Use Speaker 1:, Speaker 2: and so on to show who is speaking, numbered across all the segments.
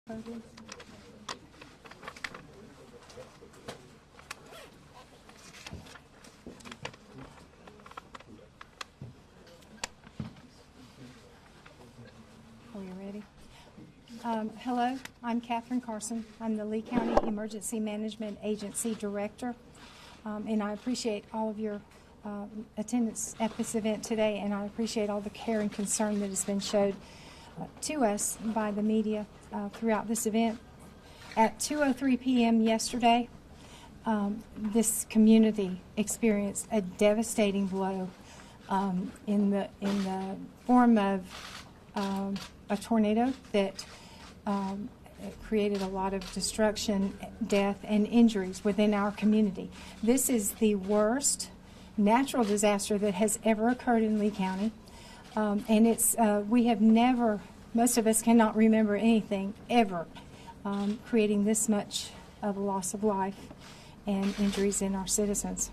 Speaker 1: Photos. Are you ready? Hello, I'm Catherine Carson. I'm the Lee County Emergency Management Agency Director, and I appreciate all of your attendance at this event today, and I appreciate all the care and concern that has been showed to us by the media throughout this event. At 2:03 p.m. yesterday, this community experienced a devastating blow in the form of a tornado that created a lot of destruction, death, and injuries within our community. This is the worst natural disaster that has ever occurred in Lee County, and it's we have never, most of us cannot remember anything ever creating this much of a loss of life and injuries in our citizens.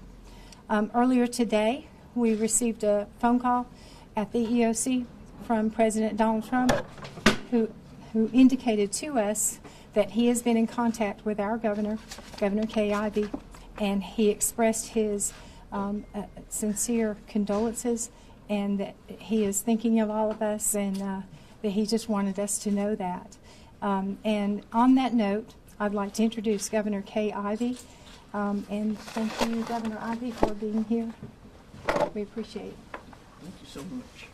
Speaker 1: Earlier today, we received a phone call at the EOC from President Donald Trump, who indicated to us that he has been in contact with our governor, Governor Ivey, and he expressed his sincere condolences and that he is thinking of all of us, and that he just wanted us to know that. And on that note, I'd like to introduce Governor Ivey, and thank you, Governor Ivey, for being here. We appreciate it.
Speaker 2: Thank you so much.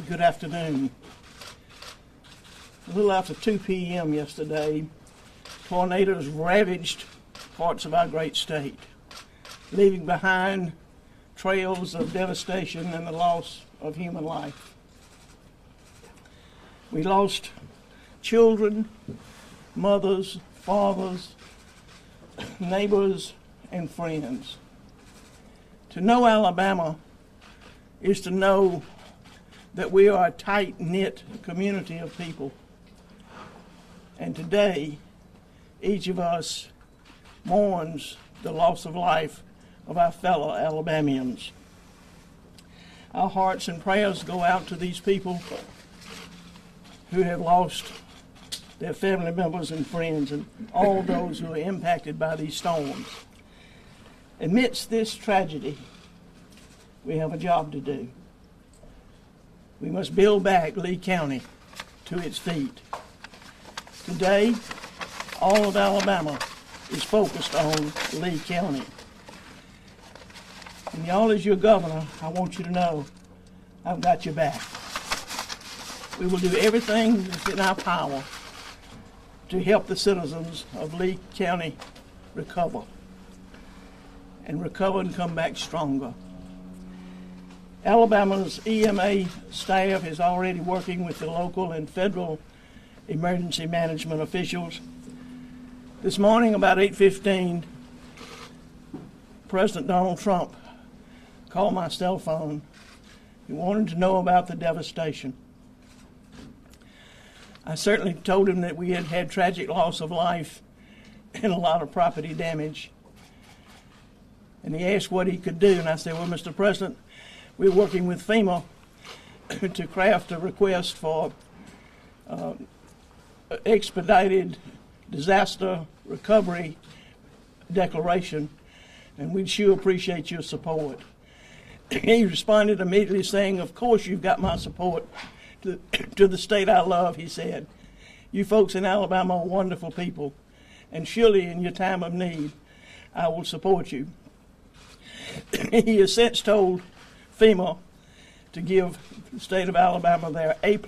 Speaker 2: Good afternoon. A little after 2 p.m. yesterday, tornadoes ravaged parts of our great state, leaving behind trails of devastation and the loss of human life. We lost children, mothers, fathers, neighbors, and friends. To know Alabama is to know that we are a tight-knit community of people. And today, each of us mourns the loss of life of our fellow Alabamians. Our hearts and prayers go out to these people who have lost their family members and friends, and all those who are impacted by these storms. Amidst this tragedy, we have a job to do. We must build back Lee County to its feet. Today, all of Alabama is focused on Lee County. And y'all, as your governor, I want you to know I've got your back. We will do everything that's in our power to help the citizens of Lee County recover and come back stronger. Alabama's EMA staff is already working with the local and federal emergency management officials. This morning, about 8:15, President Donald Trump called my cell phone. He wanted to know about the devastation. I certainly told him that we had had tragic loss of life and a lot of property damage. And he asked what he could do, and I said, well, Mr. President, we're working with FEMA to craft a request for expedited disaster recovery declaration, and we'd sure appreciate your support. He responded immediately saying, of course you've got my support. To the state I love, he said, you folks in Alabama are wonderful people, and surely in your time of need, I will support you. He has since told FEMA to give the state of Alabama their A+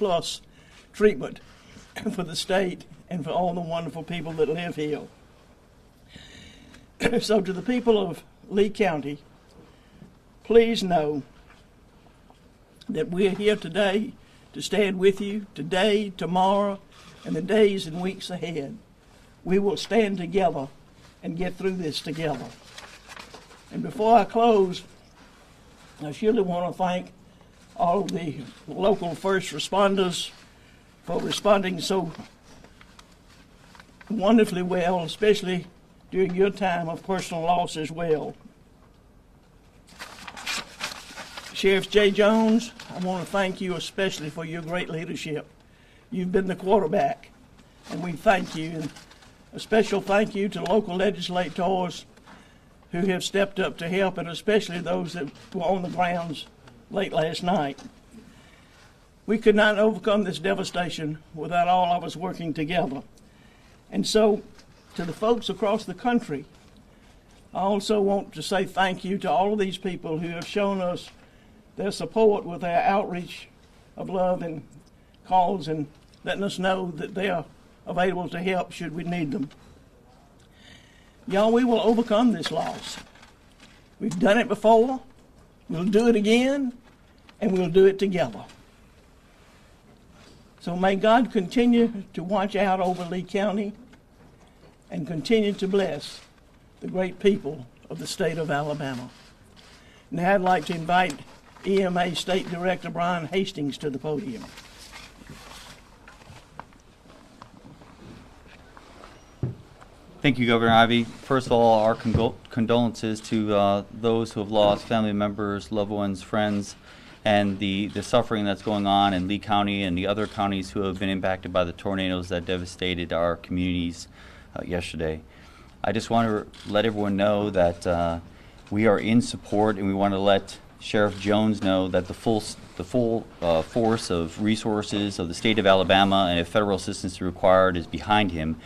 Speaker 2: treatment for the state and for all the wonderful people that live here. So to the people of Lee County, please know that we're here today to stand with you today, tomorrow, and the days and weeks ahead. We will stand together and get through this together. And before I close, I surely want to thank all of the local first responders for responding so wonderfully well, especially during your time of personal loss as well. Sheriff Jay Jones, I want to thank you especially for your great leadership. You've been the quarterback, and we thank you. And a special thank you to local legislators who have stepped up to help, and especially those that were on the grounds late last night. We could not overcome this devastation without all of us working together. And so, to the folks across the country, I also want to say thank you to all of these people who have shown us their support with their outreach of love and calls and letting us know that they are available to help should we need them. Y'all, we will overcome this loss. We've done it before, we'll do it again, and we'll do it together. So may God continue to watch out over Lee County and continue to bless the great people of the state of Alabama. Now I'd like to invite EMA State Director Brian Hastings to the podium.
Speaker 3: Thank you, Governor Ivey. First of all, our condolences to those who have lost family members, loved ones, friends, and the suffering that's going on in Lee County and the other counties who have been impacted by the tornadoes that devastated our communities yesterday. I just want to let everyone know that we are in support, and we want to let Sheriff Jones know that the full force of resources of the state of Alabama, and if federal assistance is required, is behind him.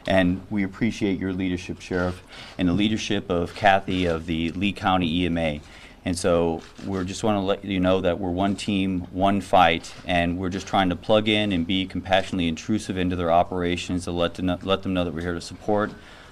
Speaker 3: And we appreciate your leadership, Sheriff, and the leadership of Kathy of the Lee County EMA. And so we just want to let you know that we're one team, one fight, and we're just trying to plug in and be compassionately intrusive into their operations to let them know that we're here to support,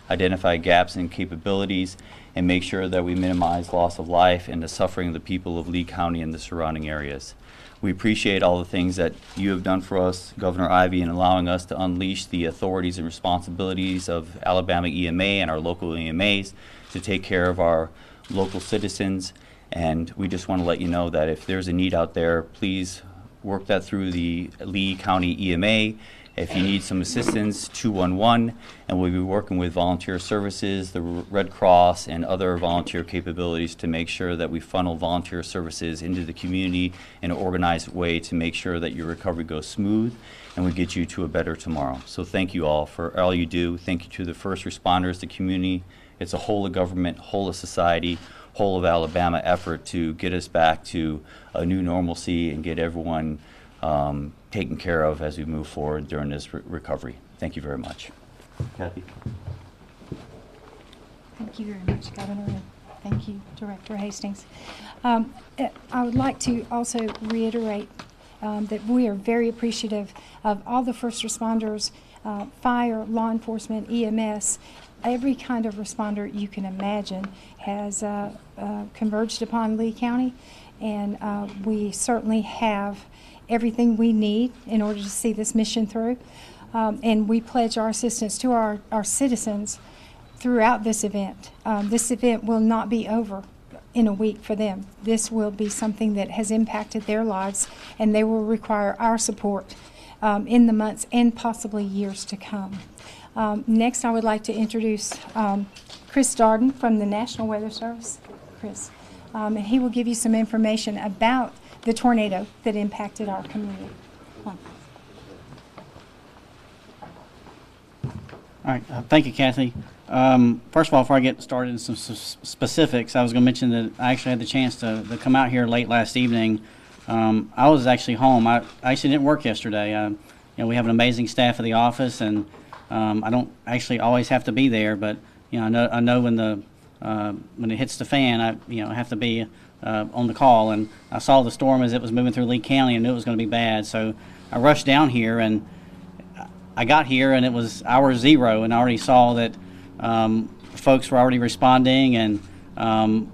Speaker 3: identify gaps in capabilities, and make sure that we minimize loss of life and the suffering of the people of Lee County and the surrounding areas. We appreciate all the things that you have done for us, Governor Ivey, in allowing us to unleash the authorities and responsibilities of Alabama EMA and our local EMAs to take care of our local citizens. And we just want to let you know that if there's a need out there, please work that through the Lee County EMA. If you need some assistance, 211, and we'll be working with volunteer services, the Red Cross, and other volunteer capabilities to make sure that we funnel volunteer services into the community in an organized way to make sure that your recovery goes smooth and we get you to a better tomorrow. So thank you all for all you do. Thank you to the first responders, the community. It's a whole of government, whole of society, whole of Alabama effort to get us back to a new normalcy and get everyone taken care of as we move forward during this recovery. Thank you very much. Kathy.
Speaker 1: Thank you very much, Governor, and thank you, Director Hastings. I would like to also reiterate that we are very appreciative of all the first responders, fire, law enforcement, EMS. Every kind of responder you can imagine has converged upon Lee County, and we certainly have everything we need in order to see this mission through. And we pledge our assistance to our citizens throughout this event. This event will not be over in a week for them. This will be something that has impacted their lives, and they will require our support in the months and possibly years to come. Next, I would like to introduce Chris Darden from the National Weather Service. Chris. And he will give you some information about the tornado that impacted our community.
Speaker 4: All right, thank you, Kathy. First of all, before I get started in some specifics, I was going to mention that I actually had the chance to come out here late last evening. I was actually home. I actually didn't work yesterday. We have an amazing staff at the office, and I don't actually always have to be there. But I know when it hits the fan, I have to be on the call. And I saw the storm as it was moving through Lee County and knew it was going to be bad. So I rushed down here, and I got here and it was hour zero, and I already saw that folks were already responding, and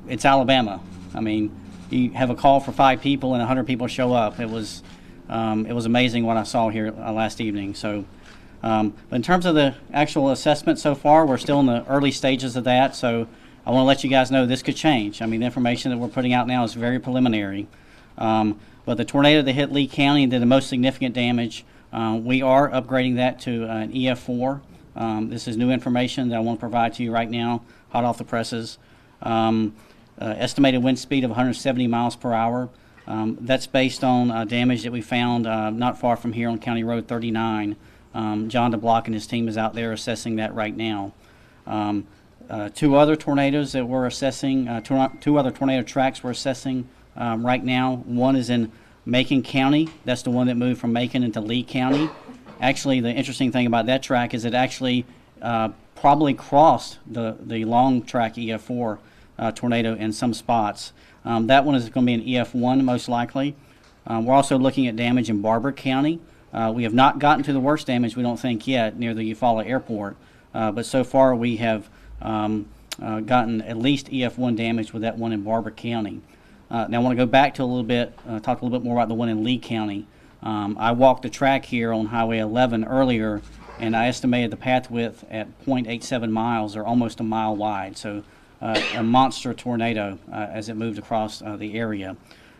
Speaker 4: it's Alabama. I mean, you have a call for 5 people and 100 people show up. It was amazing what I saw here last evening. So, but in terms of the actual assessment so far, we're still in the early stages of that. So I want to let you guys know this could change. I mean, the information that we're putting out now is very preliminary. But the tornado that hit Lee County and did the most significant damage, we are upgrading that to an EF4. This is new information that I want to provide to you right now, hot off the presses. Estimated wind speed of 170 miles per hour. That's based on damage that we found not far from here on County Road 39. John DeBlock and his team is out there assessing that right now. Two other tornadoes that we're assessing, two other tornado tracks we're assessing right now. One is in Macon County. That's the one that moved from Macon into Lee County. Actually, the interesting thing about that track is it actually probably crossed the long track EF4 tornado in some spots. That one is going to be an EF1 most likely. We're also looking at damage in Barber County. We have not gotten to the worst damage, we don't think yet, near the Eufaula Airport. But so far we have gotten at least EF1 damage with that one in Barber County. Now I want to go back to a little bit, talk a little bit more about the one in Lee County. I walked the track here on Highway 11 earlier, and I estimated the path width at 0.87 miles, or almost a mile wide. So a monster tornado as it moved across the area.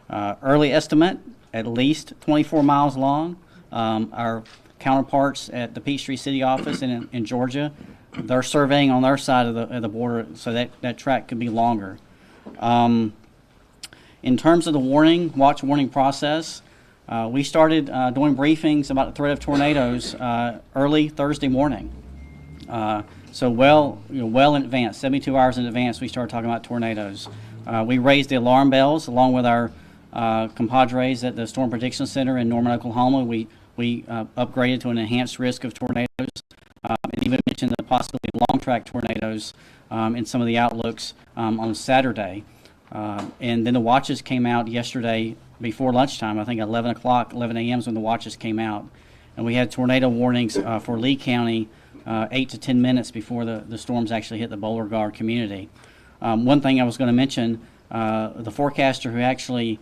Speaker 4: Early estimate, at least 24 miles long. Our counterparts at the Peachtree City office in Georgia, they're surveying on their side of the border, so that track could be longer. In terms of the watch warning process, we started doing briefings about the threat of tornadoes early Thursday morning. So well in advance, 72 hours in advance, we started talking about tornadoes. We raised the alarm bells along with our compadres at the Storm Prediction Center in Norman, Oklahoma. We upgraded to an enhanced risk of tornadoes, and even mentioned the possibility of long track tornadoes in some of the outlooks on Saturday. And then the watches came out yesterday before lunchtime. I think 11 a.m. is when the watches came out. And we had tornado warnings for Lee County 8 to 10 minutes before the storms actually hit the Beauregard community. One thing I was going to mention, the forecaster who actually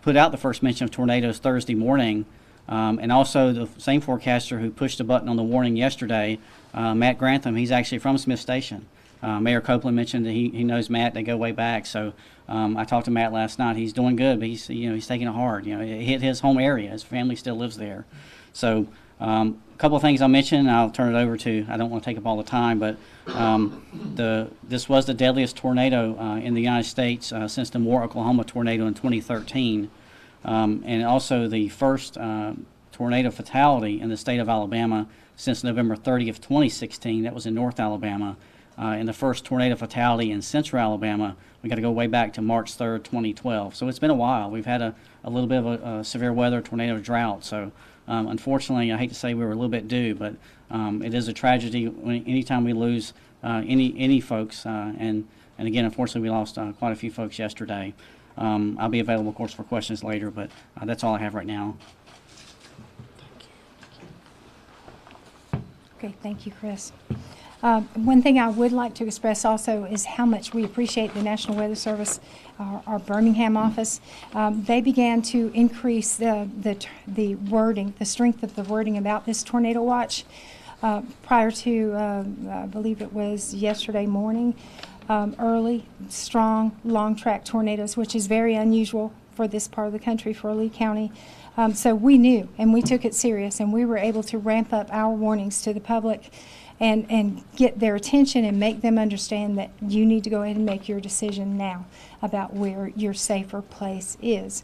Speaker 4: put out the first mention of tornadoes Thursday morning, and also the same forecaster who pushed the button on the warning yesterday, Matt Grantham, he's actually from Smith Station. Mayor Copeland mentioned that he knows Matt. They go way back. So I talked to Matt last night. He's doing good, but he's taking it hard. It hit his home area. His family still lives there. So a couple of things I'll mention. I'll turn it over to. I don't want to take up all the time, but this was the deadliest tornado in the United States since the Moore, Oklahoma tornado in 2013, and also the first tornado fatality in the state of Alabama since November 30th, 2016. That was in North Alabama. And the first tornado fatality in central Alabama, we got to go way back to March 3rd, 2012. So it's been a while. We've had a little bit of a severe weather tornado drought. So unfortunately, I hate to say we were a little bit due, but it is a tragedy anytime we lose any folks. And again, unfortunately, we lost quite a few folks yesterday. I'll be available, of course, for questions later, but that's all I have right now.
Speaker 1: Okay, thank you, Chris. One thing I would like to express also is how much we appreciate the National Weather Service, our Birmingham office. They began to increase the wording, the strength of the wording about this tornado watch prior to, I believe it was yesterday morning. Early, strong, long track tornadoes, which is very unusual for this part of the country, for Lee County. So we knew, and we took it serious, and we were able to ramp up our warnings to the public and get their attention and make them understand that you need to go ahead and make your decision now about where your safer place is.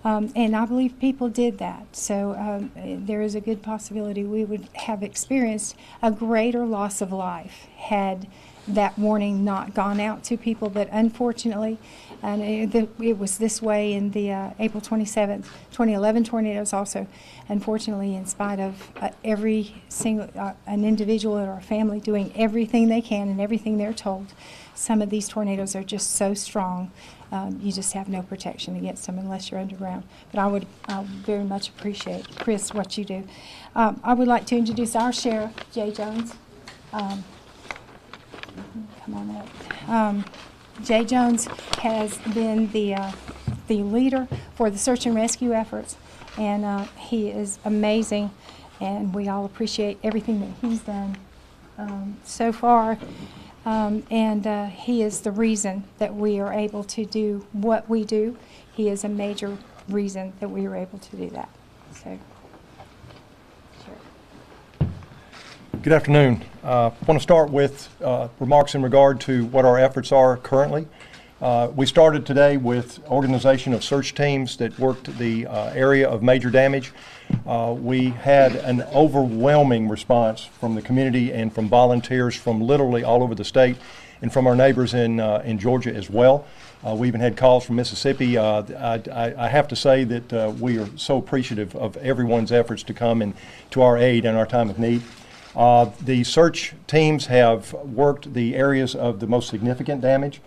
Speaker 1: And I believe people did that. So there is a good possibility we would have experienced a greater loss of life had that warning not gone out to people. But unfortunately, and it was this way in the April 27th, 2011 tornadoes also. Unfortunately, in spite of every single, an individual or a family doing everything they can and everything they're told, some of these tornadoes are just so strong, you just have no protection against them unless you're underground. But I very much appreciate, Chris, what you do. I would like to introduce our sheriff, Jay Jones. Come on up. Jay Jones has been the leader for the search and rescue efforts, and he is amazing, and we all appreciate everything that he's done so far. And he is the reason that we are able to do what we do. He is a major reason that we are able to do that. So, sure.
Speaker 5: Good afternoon. I want to start with remarks in regard to what our efforts are currently. We started today with organization of search teams that worked the area of major damage. We had an overwhelming response from the community and from volunteers from literally all over the state and from our neighbors in Georgia as well. We even had calls from Mississippi. I have to say that we are so appreciative of everyone's efforts to come and to our aid in our time of need. The search teams have worked the areas of the most significant damage.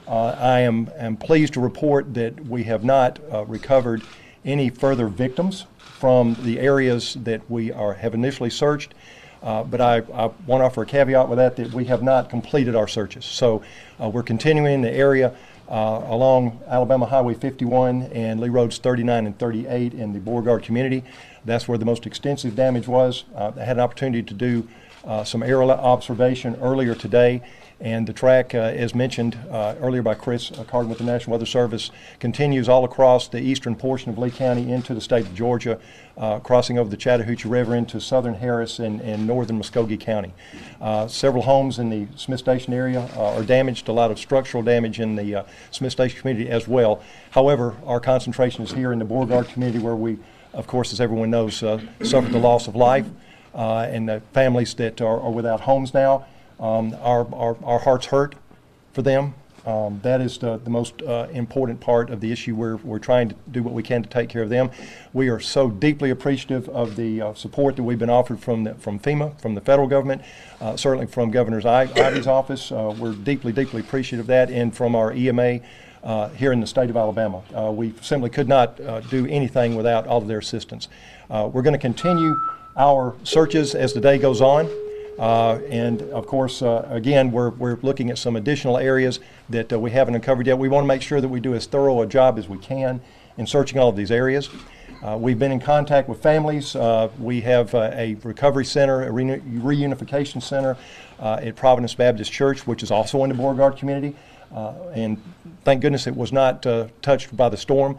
Speaker 5: I am pleased to report that we have not recovered any further victims from the areas that we have initially searched. But I want to offer a caveat with that we have not completed our searches. So we're continuing in the area along Alabama Highway 51 and Lee Roads 39 and 38 in the Beauregard community. That's where the most extensive damage was. I had an opportunity to do some aerial observation earlier today, and the track, as mentioned earlier by Chris Carden with the National Weather Service, continues all across the eastern portion of Lee County into the state of Georgia, crossing over the Chattahoochee River into southern Harris and northern Muskogee County. Several homes in the Smith Station area are damaged, a lot of structural damage in the Smith Station community as well. However, our concentration is here in the Beauregard community, where we, of course, as everyone knows, suffered the loss of life, and the families that are without homes now. Our hearts hurt for them. That is the most important part of the issue. We're trying to do what we can to take care of them. We are so deeply appreciative of the support that we've been offered from FEMA, from the federal government, certainly from Governor Ivey's office. We're deeply, deeply appreciative of that, and from our EMA here in the state of Alabama. We simply could not do anything without all of their assistance. We're going to continue our searches as the day goes on. And of course, again, we're looking at some additional areas that we haven't uncovered yet. We want to make sure that we do as thorough a job as we can in searching all of these areas. We've been in contact with families. We have a recovery center, a reunification center at Providence Baptist Church, which is also in the Beauregard community. And thank goodness it was not touched by the storm.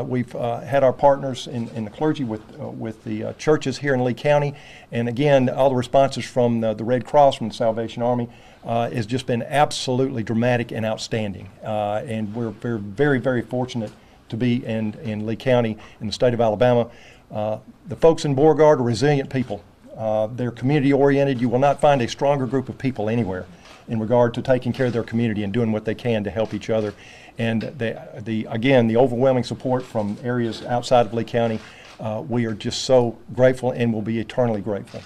Speaker 5: We've had our partners in the clergy with the churches here in Lee County, and again, all the responses from the Red Cross, from the Salvation Army, has just been absolutely dramatic and outstanding. And we're very, very fortunate to be in Lee County, in the state of Alabama. The folks in Beauregard are resilient people. They're community oriented. You will not find a stronger group of people anywhere in regard to taking care of their community and doing what they can to help each other. And again, the overwhelming support from areas outside of Lee County, we are just so grateful and will be eternally grateful.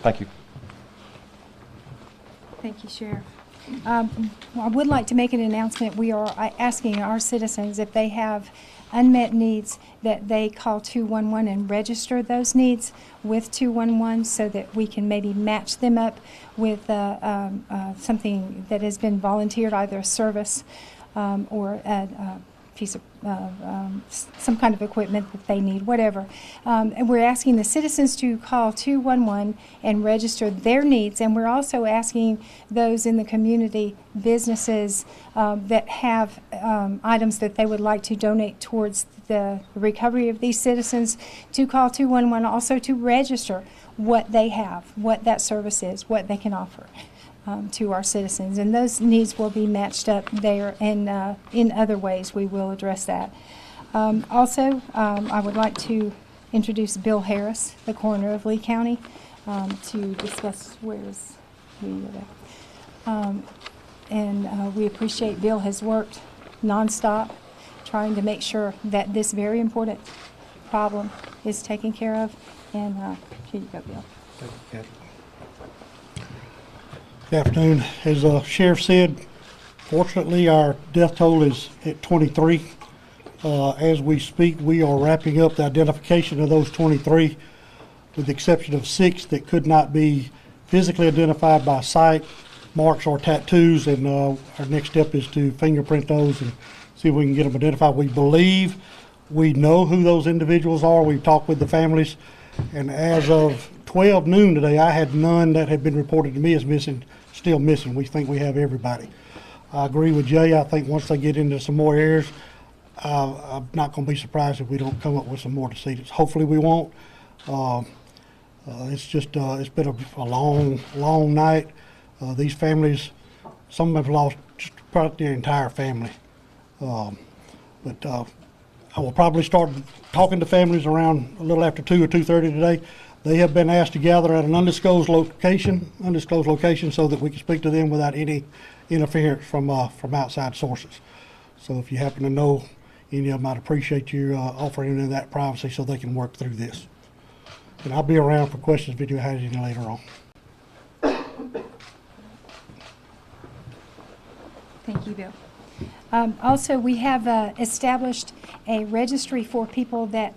Speaker 5: Thank you.
Speaker 1: Thank you, Sheriff. I would like to make an announcement. We are asking our citizens, if they have unmet needs, that they call 211 and register those needs with 211, so that we can maybe match them up with something that has been volunteered, either a service or a piece of some kind of equipment that they need, whatever. And we're asking the citizens to call 211 and register their needs, and we're also asking those in the community, businesses that have items that they would like to donate towards the recovery of these citizens, to call 211, also to register what they have, what that service is, what they can offer to our citizens, and those needs will be matched up there, and in other ways we will address that. Also, I would like to introduce Bill Harris, the coroner of Lee County, to discuss and we appreciate Bill has worked nonstop trying to make sure that this very important problem is taken care of, and here you go, Bill.
Speaker 6: Thank you, Kathy. Good afternoon. As Sheriff said, fortunately our death toll is at 23. As we speak, we are wrapping up the identification of those 23, with the exception of 6 that could not be physically identified by sight, marks, or tattoos, and our next step is to fingerprint those and see if we can get them identified. We believe we know who those individuals are. We've talked with the families, and as of 12 noon today, I had none that had been reported to me as missing, still missing. We think we have everybody. I agree with Jay. I think once they get into some more areas, I'm not going to be surprised if we don't come up with some more decedents. Hopefully we won't. It's just, it's been a long night. These families, some have lost probably the entire family. But I will probably start talking to families around a little after 2 or 2:30 today. They have been asked to gather at an undisclosed location so that we can speak to them without any interference from outside sources. So if you happen to know any of them, I'd appreciate you offering them that privacy so they can work through this. And I'll be around for questions if you have any later on.
Speaker 1: Thank you, Bill. Also, we have established a registry for people that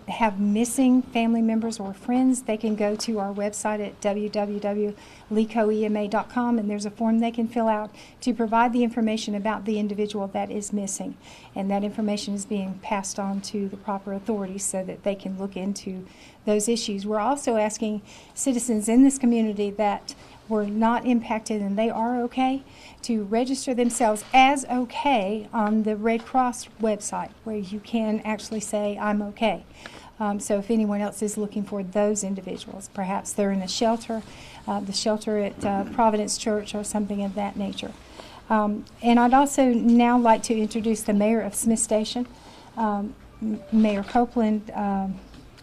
Speaker 1: have missing family members or friends. They can go to our website at www.lecoema.com, and there's a form they can fill out to provide the information about the individual that is missing. And that information is being passed on to the proper authorities so that they can look into those issues. We're also asking citizens in this community that were not impacted and they are okay to register themselves as okay on the Red Cross website, where you can actually say, I'm okay. So if anyone else is looking for those individuals, perhaps they're in a shelter, the shelter at Providence Church or something of that nature. And I'd also now like to introduce the mayor of Smith Station. Mayor Copeland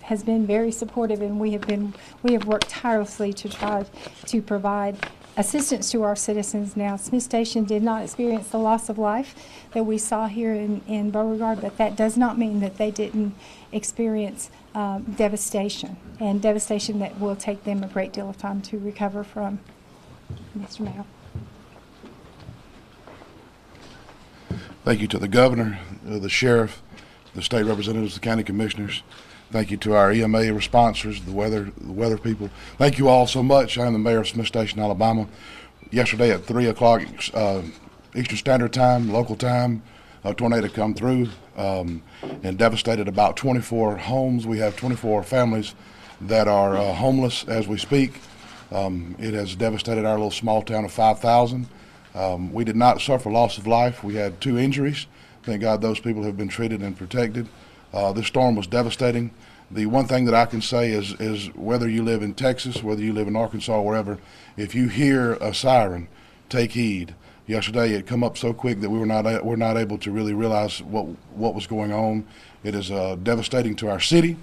Speaker 1: has been very supportive, and we have worked tirelessly to try to provide assistance to our citizens. Now, Smith Station did not experience the loss of life that we saw here in Beauregard, but that does not mean that they didn't experience devastation, and devastation that will take them a great deal of time to recover from. Mr. Mayor.
Speaker 7: Thank you to the governor, the sheriff, the state representatives, the county commissioners. Thank you to our EMA responsors, the weather people. Thank you all so much. I am the mayor of Smith Station, Alabama. Yesterday at 3 o'clock Eastern Standard Time, local time, a tornado come through and devastated about 24 homes. We have 24 families that are homeless as we speak. It has devastated our little small town of 5,000. We did not suffer loss of life. We had 2 injuries. Thank God those people have been treated and protected. This storm was devastating. The one thing that I can say is whether you live in Texas, whether you live in Arkansas, wherever, if you hear a siren, take heed. Yesterday it come up so quick that we're not able to really realize what was going on. It is devastating to our city,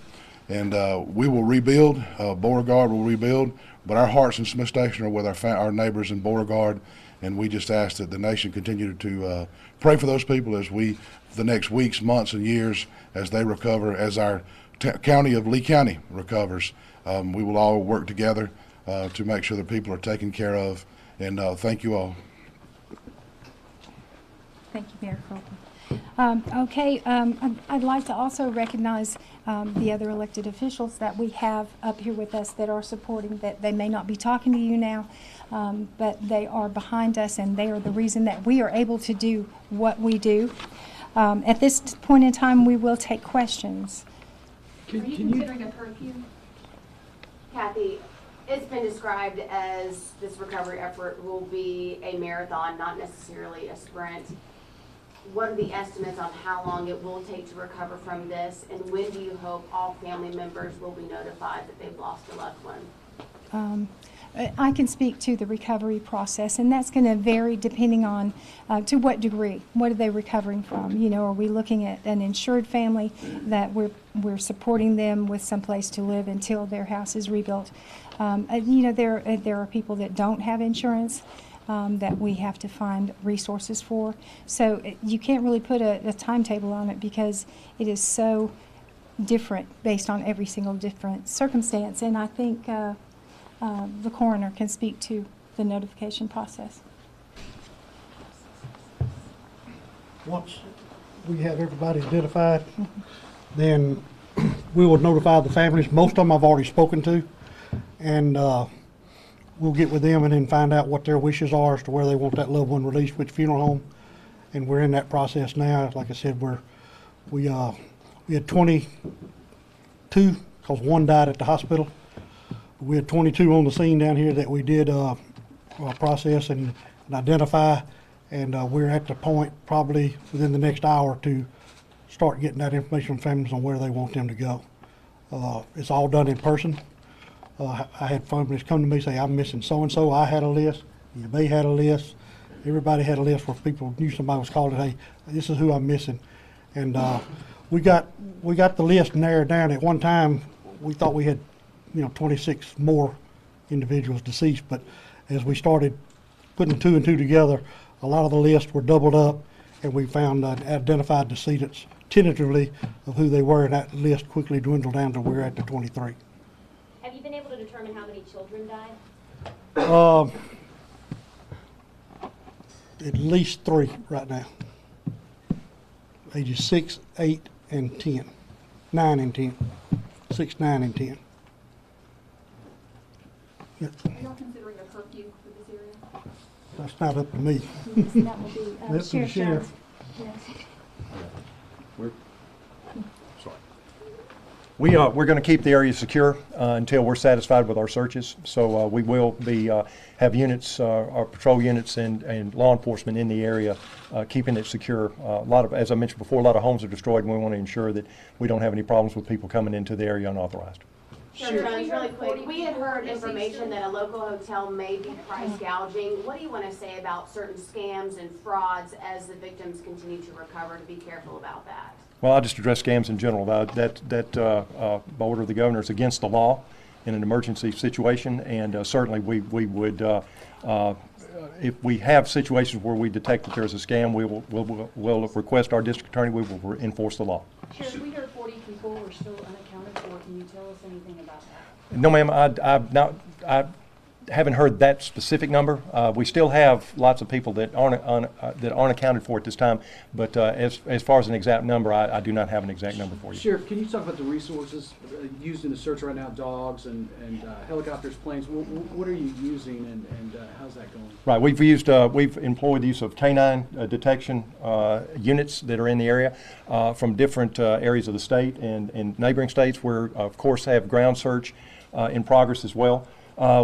Speaker 7: and we will rebuild. Beauregard will rebuild, but our hearts in Smith Station are with our neighbors in Beauregard, and we just ask that the nation continue to pray for those people as the next weeks, months, and years as they recover, as our county of Lee County recovers. We will all work together to make sure that people are taken care of, and thank you all.
Speaker 1: Thank you, Mayor Copeland. I'd like to also recognize the other elected officials that we have up here with us that are supporting, that they may not be talking to you now, but they are behind us, and they are the reason that we are able to do what we do. At this point in time, we will take questions.
Speaker 8: Are you considering a curfew? Kathy, it's been described as this recovery effort will be a marathon, not necessarily a sprint. What are the estimates on how long it will take to recover from this, and when do you hope all family members will be notified that they've lost a loved one?
Speaker 1: I can speak to the recovery process, and that's going to vary depending on to what degree. What are they recovering from? You know, are we looking at an insured family that we're supporting them with some place to live until their house is rebuilt? You know, there are people that don't have insurance that we have to find resources for. So you can't really put a timetable on it because it is so different based on every single different circumstance. And I think the coroner can speak to the notification process.
Speaker 6: Once we have everybody identified, then we will notify the families. Most of them I've already spoken to, and we'll get with them and then find out what their wishes are as to where they want that loved one released, which funeral home. And we're in that process now. Like I said, we had 22 because one died at the hospital. We had 22 on the scene down here that we did process and identify, and we're at the point probably within the next hour to start getting that information from families on where they want them to go. It's all done in person. I had families come to me and say, I'm missing so-and-so. I had a list. You may had a list. everybody had a list where people knew somebody was called, hey, this is who I'm missing. And we got the list narrowed down. At one time, we thought we had, 26 more individuals deceased, but as we started putting 2 and 2 together, a lot of the lists were doubled up, and we found identified decedents tentatively of who they were, and that list quickly dwindled down to we're at the 23.
Speaker 9: Have you been able to determine how many children died?
Speaker 6: At least 3 right now. Ages 6, 8, and 10. 9 and 10. 6, 9, and 10. Yeah,
Speaker 10: Are y'all considering a curfew for this area?
Speaker 6: that's not up to me.
Speaker 1: Yes, that will be
Speaker 6: That's the
Speaker 1: Sheriff
Speaker 6: sheriff.
Speaker 1: Jones. Yes.
Speaker 5: We're going to keep the area secure until we're satisfied with our searches. So we will be have units, our patrol units and law enforcement in the area, keeping it secure. As I mentioned before, a lot of homes are destroyed, and we want to ensure that we don't have any problems with people coming into the area unauthorized.
Speaker 8: Sheriff Jones, really quick, we had heard information that a local hotel may be price gouging. What do you want to say about certain scams and frauds as the victims continue to recover, to be careful about that?
Speaker 5: Well, I'll just address scams in general. That by order of the governor is against the law in an emergency situation, and certainly we would, if we have situations where we detect that there's a scam, we'll request our district attorney, we will enforce the law.
Speaker 10: Sheriff, we heard 40 people were still unaccounted for. Can you tell us anything about that?
Speaker 5: No, ma'am, I haven't heard that specific number. We still have lots of people that aren't accounted for at this time, but as far as an exact number, I do not have an exact number for you.
Speaker 11: Sheriff, can you talk about the resources used in the search right now? Dogs and helicopters, planes. What are you using, and how's that going?
Speaker 5: Right, we've employed the use of canine detection units that are in the area from different areas of the state and neighboring states. We're of course have ground search in progress as well.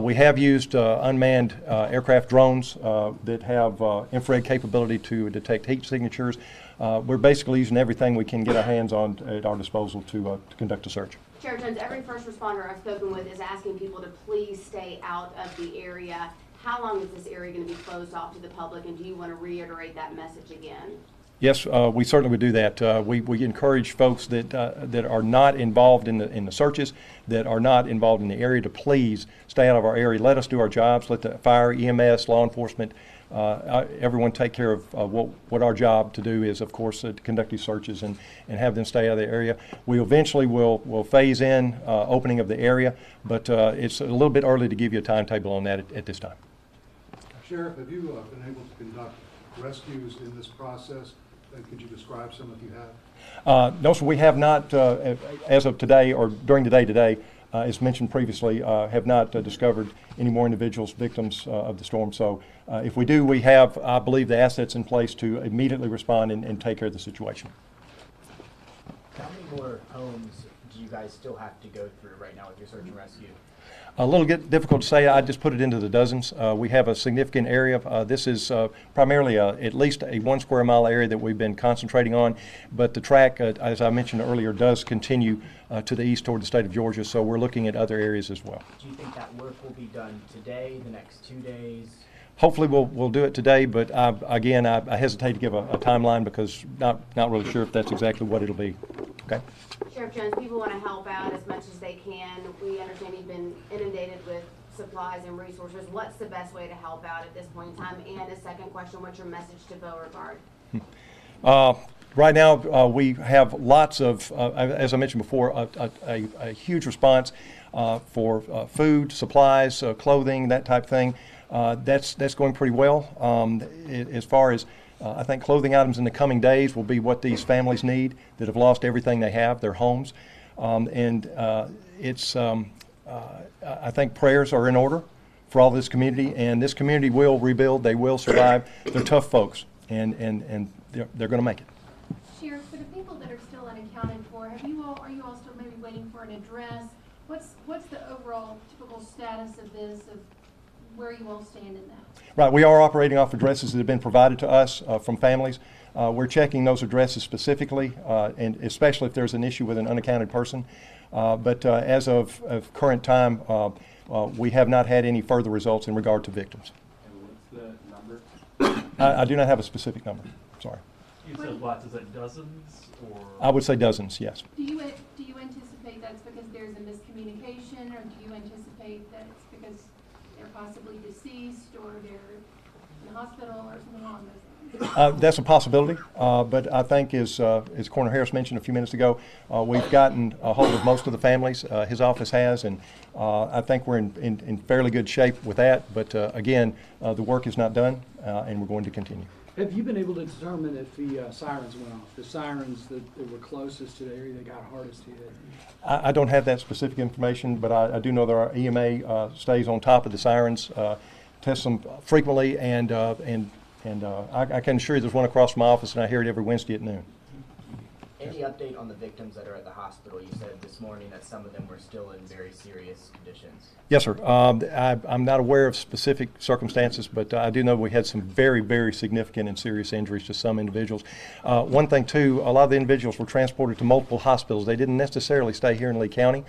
Speaker 5: We have used unmanned aircraft drones that have infrared capability to detect heat signatures. We're basically using everything we can get our hands on at our disposal to conduct a search.
Speaker 8: Sheriff Jones, every first responder I've spoken with is asking people to please stay out of the area. How long is this area going to be closed off to the public, and do you want to reiterate that message again?
Speaker 5: Yes, we certainly would do that. We encourage folks that are not involved in the searches, that are not involved in the area, to please stay out of our area. Let us do our jobs. Let the fire, EMS, law enforcement, everyone take care of what our job to do is, of course, to conduct these searches and have them stay out of the area. We eventually will phase in opening of the area, but it's a little bit early to give you a timetable on that at this time.
Speaker 12: Sheriff, have you been able to conduct rescues in this process? And could you describe some if you have?
Speaker 5: No, sir, we have not, as of today or during the day today, as mentioned previously, have not discovered any more individuals victims of the storm. So if we do, we have, I believe, the assets in place to immediately respond and take care of the situation.
Speaker 13: How many more homes do you guys still have to go through right now with your search and rescue?
Speaker 5: A little bit difficult to say. I just put it into the dozens. We have a significant area. This is primarily at least a 1 square mile area that we've been concentrating on. But the track, as I mentioned earlier, does continue to the east toward the state of Georgia. So we're looking at other areas as well.
Speaker 13: Do you think that work will be done today, the next 2 days?
Speaker 5: Hopefully we'll do it today, but again, I hesitate to give a timeline because not really sure if that's exactly what it'll be. Okay.
Speaker 8: Sheriff Jones, people want to help out as much as they can. We understand you've been inundated with supplies and resources. What's the best way to help out at this point in time? And a second question, what's your message to Beauregard?
Speaker 5: Right now, we have lots of, as I mentioned before, a huge response for food, supplies, clothing, that type of thing. That's going pretty well. As far as I think clothing items in the coming days will be what these families need that have lost everything they have, their homes. I think prayers are in order for all this community, and this community will rebuild. They will survive. They're tough folks, and they're going to make it.
Speaker 10: Sheriff, for the people that are still unaccounted for, are you all still maybe waiting for an address? What's the overall typical status of this, of where you all stand in that?
Speaker 5: Right, we are operating off addresses that have been provided to us from families. We're checking those addresses specifically, and especially if there's an issue with an unaccounted person. But as of current time, we have not had any further results in regard to victims.
Speaker 11: And what's the number?
Speaker 5: I do not have a specific number, sorry.
Speaker 14: You said lots, is it dozens or?
Speaker 5: I would say dozens, yes.
Speaker 10: Do you anticipate that's because there's a miscommunication, or do you anticipate that it's because they're possibly deceased, or they're in the hospital, or something along those lines?
Speaker 5: That's a possibility, but I think as Coroner Harris mentioned a few minutes ago, we've gotten a hold of most of the families, his office has, and I think we're in fairly good shape with that, but again, the work is not done, and we're going to continue.
Speaker 11: Have you been able to determine if the sirens went off? The sirens that were closest to the area that got hardest hit?
Speaker 5: I don't have that specific information, but I do know that our EMA stays on top of the sirens, tests them frequently, and I can assure you there's one across from my office, and I hear it every Wednesday at noon.
Speaker 13: Any update on the victims that are at the hospital? You said this morning that some of them were still in very serious conditions.
Speaker 5: Yes, sir. I'm not aware of specific circumstances, but I do know we had some very, very significant and serious injuries to some individuals. One thing, too, a lot of the individuals were transported to multiple hospitals. They didn't necessarily stay here in Lee County.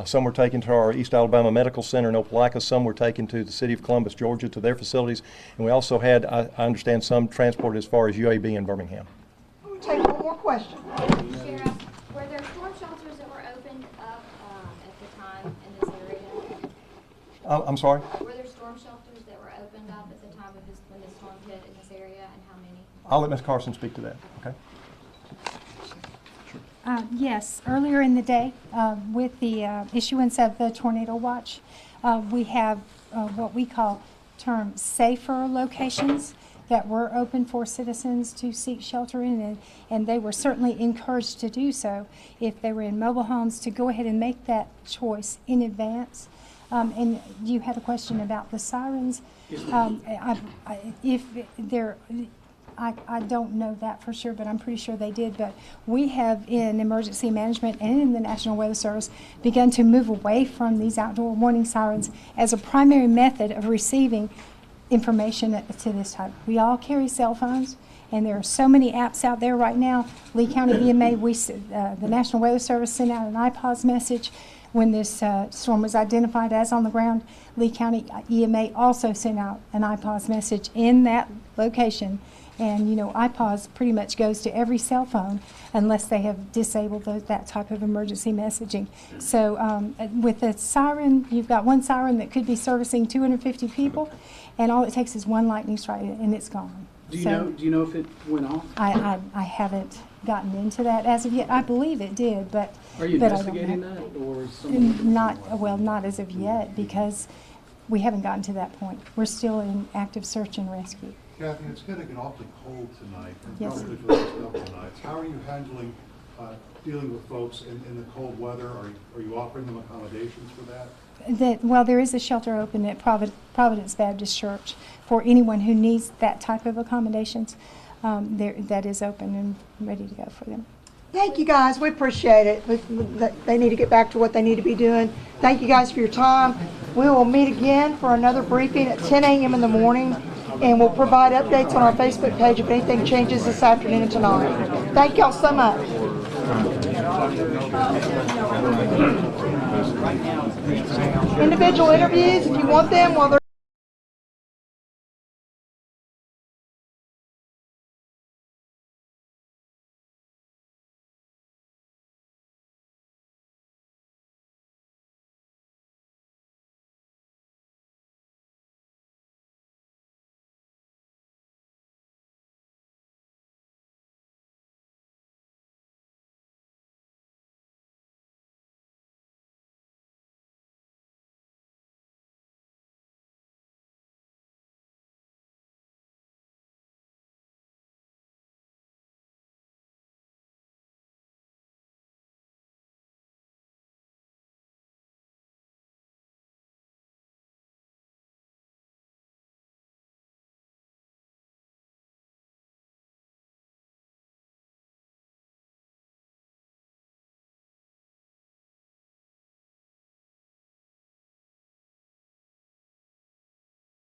Speaker 5: Some were taken to our East Alabama Medical Center in Opelika. Some were taken to the city of Columbus, Georgia, to their facilities. And we also had, I understand, some transported as far as UAB in Birmingham.
Speaker 15: We'll take one more question.
Speaker 9: Sheriff, were there storm shelters that were opened up at the time in this area?
Speaker 5: I'm sorry?
Speaker 9: Were there storm shelters that were opened up at the time of this, when the storm hit in this area, and how many?
Speaker 5: I'll let Ms. Carson speak to that, okay?
Speaker 1: Yes, earlier in the day, with the issuance of the tornado watch, we have what we call term safer locations that were open for citizens to seek shelter in, and they were certainly encouraged to do so if they were in mobile homes, to go ahead and make that choice in advance. And you had a question about the sirens. I don't know that for sure, but I'm pretty sure they did. But we have, in emergency management and in the National Weather Service, begun to move away from these outdoor warning sirens as a primary method of receiving information to this type. We all carry cell phones, and there are so many apps out there right now. Lee County EMA, the National Weather Service sent out an iPause message when this storm was identified as on the ground. Lee County EMA also sent out an iPause message in that location. And, you know, iPause pretty much goes to every cell phone unless they have disabled that type of emergency messaging. So with the siren, you've got one siren that could be servicing 250 people, and all it takes is one lightning strike and it's gone.
Speaker 11: Do you know if it went off?
Speaker 1: I haven't gotten into that as of yet. I believe it did, but
Speaker 11: are you investigating that, or is someone
Speaker 1: not as of yet, because we haven't gotten to that point. We're still in active search and rescue.
Speaker 12: Kathy, it's getting awfully cold tonight, and
Speaker 1: Yes.
Speaker 12: probably for the next couple of nights. How are you handling dealing with folks in the cold weather? Are you offering them accommodations for that?
Speaker 1: Well, there is a shelter open at Providence Baptist Church for anyone who needs that type of accommodations. That is open and ready to go for them.
Speaker 15: Thank you, guys. We appreciate it. They need to get back to what they need to be doing. Thank you, guys, for your time. We will meet again for another briefing at 10 a.m. in the morning, and we'll provide updates on our Facebook page if anything changes this afternoon and tonight. Thank y'all so much. Individual interviews, if you want them while they're